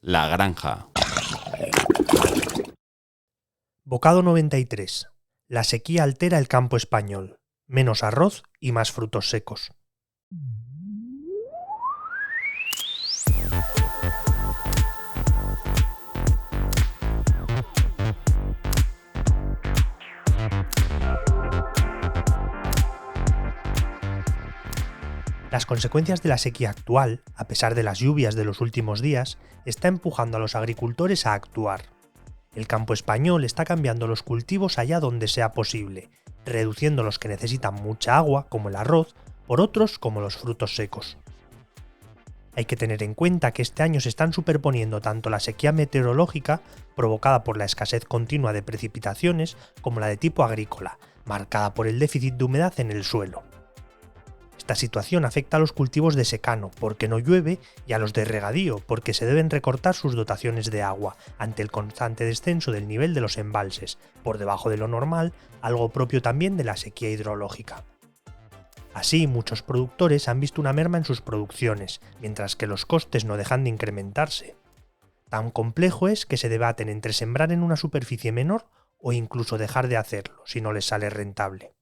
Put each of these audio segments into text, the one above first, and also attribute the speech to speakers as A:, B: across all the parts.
A: La granja.
B: Bocado 93. La sequía altera el campo español. Menos arroz y más frutos secos. Las consecuencias de la sequía actual, a pesar de las lluvias de los últimos días, está empujando a los agricultores a actuar. El campo español está cambiando los cultivos allá donde sea posible, reduciendo los que necesitan mucha agua, como el arroz, por otros como los frutos secos. Hay que tener en cuenta que este año se están superponiendo tanto la sequía meteorológica, provocada por la escasez continua de precipitaciones, como la de tipo agrícola, marcada por el déficit de humedad en el suelo. Esta situación afecta a los cultivos de secano, porque no llueve, y a los de regadío, porque se deben recortar sus dotaciones de agua, ante el constante descenso del nivel de los embalses, por debajo de lo normal, algo propio también de la sequía hidrológica. Así, muchos productores han visto una merma en sus producciones, mientras que los costes no dejan de incrementarse. Tan complejo es que se debaten entre sembrar en una superficie menor o incluso dejar de hacerlo, si no les sale rentable.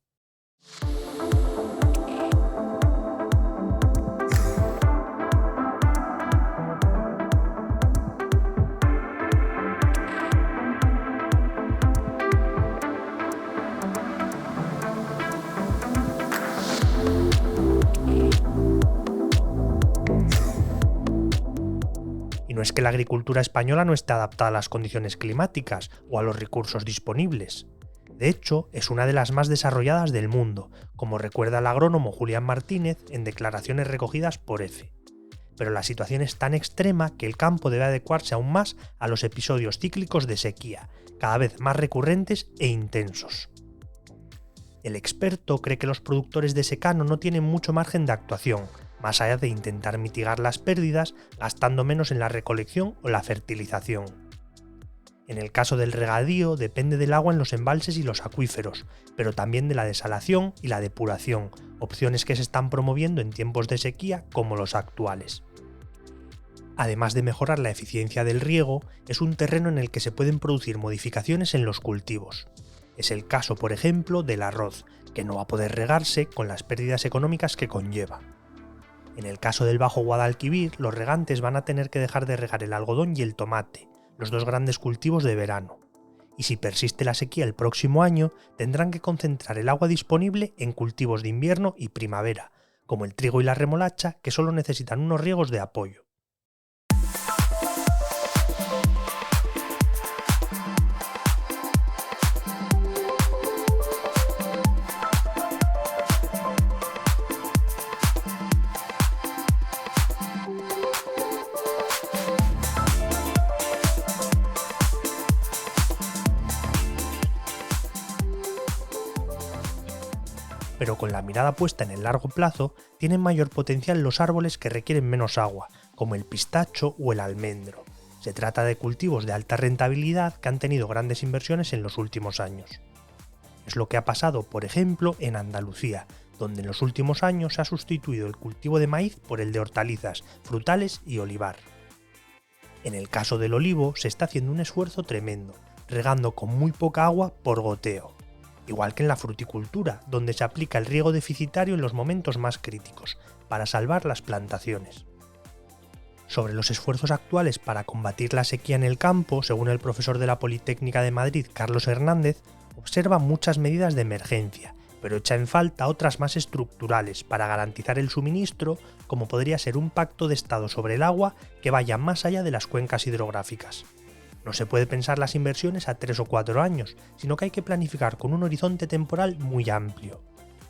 B: Y no es que la agricultura española no esté adaptada a las condiciones climáticas o a los recursos disponibles. De hecho, es una de las más desarrolladas del mundo, como recuerda el agrónomo Julián Martínez en declaraciones recogidas por EFE. Pero la situación es tan extrema que el campo debe adecuarse aún más a los episodios cíclicos de sequía, cada vez más recurrentes e intensos. El experto cree que los productores de secano no tienen mucho margen de actuación, más allá de intentar mitigar las pérdidas gastando menos en la recolección o la fertilización. En el caso del regadío depende del agua en los embalses y los acuíferos, pero también de la desalación y la depuración, opciones que se están promoviendo en tiempos de sequía como los actuales. Además de mejorar la eficiencia del riego, es un terreno en el que se pueden producir modificaciones en los cultivos. Es el caso, por ejemplo, del arroz, que no va a poder regarse con las pérdidas económicas que conlleva. En el caso del Bajo Guadalquivir, los regantes van a tener que dejar de regar el algodón y el tomate, los dos grandes cultivos de verano. Y si persiste la sequía el próximo año, tendrán que concentrar el agua disponible en cultivos de invierno y primavera, como el trigo y la remolacha, que solo necesitan unos riegos de apoyo. Pero con la mirada puesta en el largo plazo, tienen mayor potencial los árboles que requieren menos agua, como el pistacho o el almendro. Se trata de cultivos de alta rentabilidad que han tenido grandes inversiones en los últimos años. Es lo que ha pasado, por ejemplo, en Andalucía, donde en los últimos años se ha sustituido el cultivo de maíz por el de hortalizas, frutales y olivar. En el caso del olivo se está haciendo un esfuerzo tremendo, regando con muy poca agua por goteo. Igual que en la fruticultura, donde se aplica el riego deficitario en los momentos más críticos, para salvar las plantaciones. Sobre los esfuerzos actuales para combatir la sequía en el campo, según el profesor de la Politécnica de Madrid, Carlos Hernández, observa muchas medidas de emergencia, pero echa en falta otras más estructurales para garantizar el suministro, como podría ser un pacto de Estado sobre el agua que vaya más allá de las cuencas hidrográficas. No se puede pensar las inversiones a 3 o 4 años, sino que hay que planificar con un horizonte temporal muy amplio.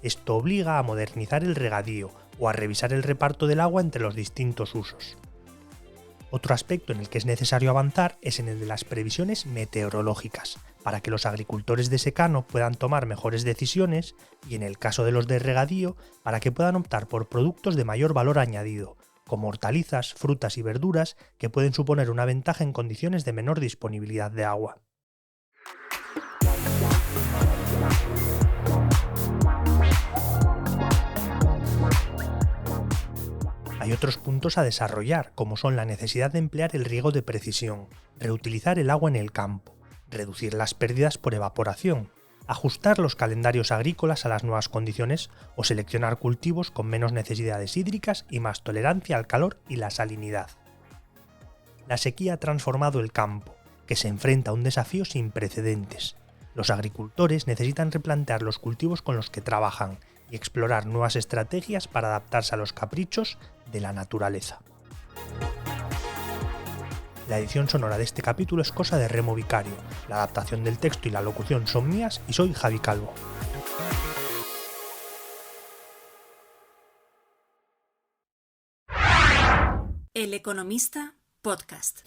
B: Esto obliga a modernizar el regadío o a revisar el reparto del agua entre los distintos usos. Otro aspecto en el que es necesario avanzar es en el de las previsiones meteorológicas, para que los agricultores de secano puedan tomar mejores decisiones y, en el caso de los de regadío, para que puedan optar por productos de mayor valor añadido, como hortalizas, frutas y verduras que pueden suponer una ventaja en condiciones de menor disponibilidad de agua. Hay otros puntos a desarrollar, como son la necesidad de emplear el riego de precisión, reutilizar el agua en el campo, reducir las pérdidas por evaporación, ajustar los calendarios agrícolas a las nuevas condiciones o seleccionar cultivos con menos necesidades hídricas y más tolerancia al calor y la salinidad. La sequía ha transformado el campo, que se enfrenta a un desafío sin precedentes. Los agricultores necesitan replantear los cultivos con los que trabajan y explorar nuevas estrategias para adaptarse a los caprichos de la naturaleza. La edición sonora de este capítulo es cosa de Remo Vicario, la adaptación del texto y la locución son mías y soy Javi Calvo.
A: El Economista Podcast.